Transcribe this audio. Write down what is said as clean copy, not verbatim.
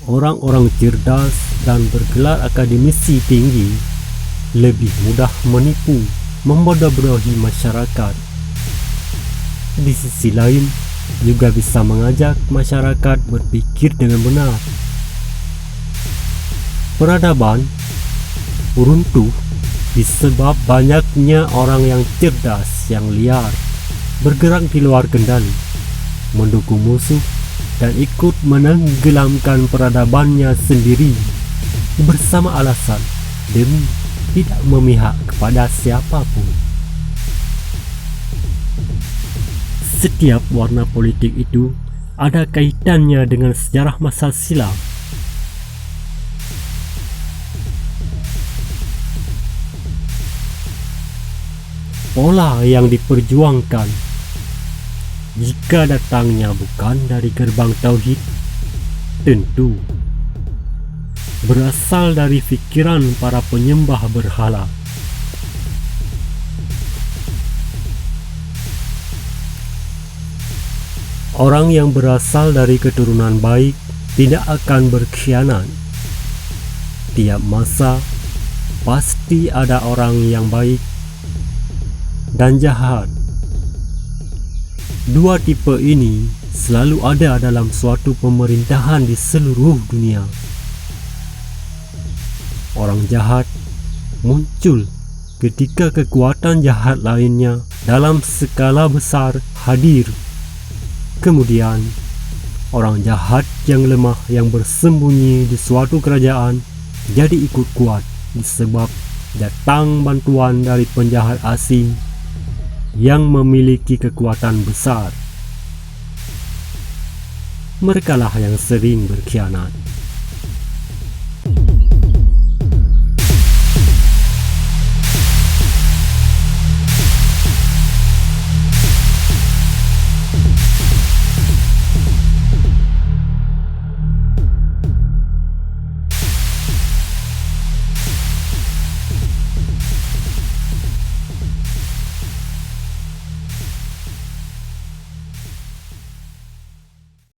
orang-orang cerdas dan bergelar akademisi tinggi lebih mudah menipu, membodoh-bodohi masyarakat. Di sisi lain, juga bisa mengajak masyarakat berpikir dengan benar. Peradaban runtuh disebab banyaknya orang yang cerdas yang liar, bergerak di luar kendali, mendukung musuh dan ikut menenggelamkan peradabannya sendiri bersama alasan demi tidak memihak kepada siapapun. Setiap warna politik itu ada kaitannya dengan sejarah masa silam. Pola yang diperjuangkan, jika datangnya bukan dari gerbang tauhid, tentu berasal dari fikiran para penyembah berhala. Orang yang berasal dari keturunan baik tidak akan berkhianat. Tiap masa pasti ada orang yang baik dan jahat. Dua tipe ini selalu ada dalam suatu pemerintahan di seluruh dunia. Orang jahat muncul ketika kekuatan jahat lainnya dalam skala besar hadir. Kemudian, orang jahat yang lemah yang bersembunyi di suatu kerajaan jadi ikut kuat disebab datang bantuan dari penjahat asing yang memiliki kekuatan besar. Merekalah yang sering berkhianat.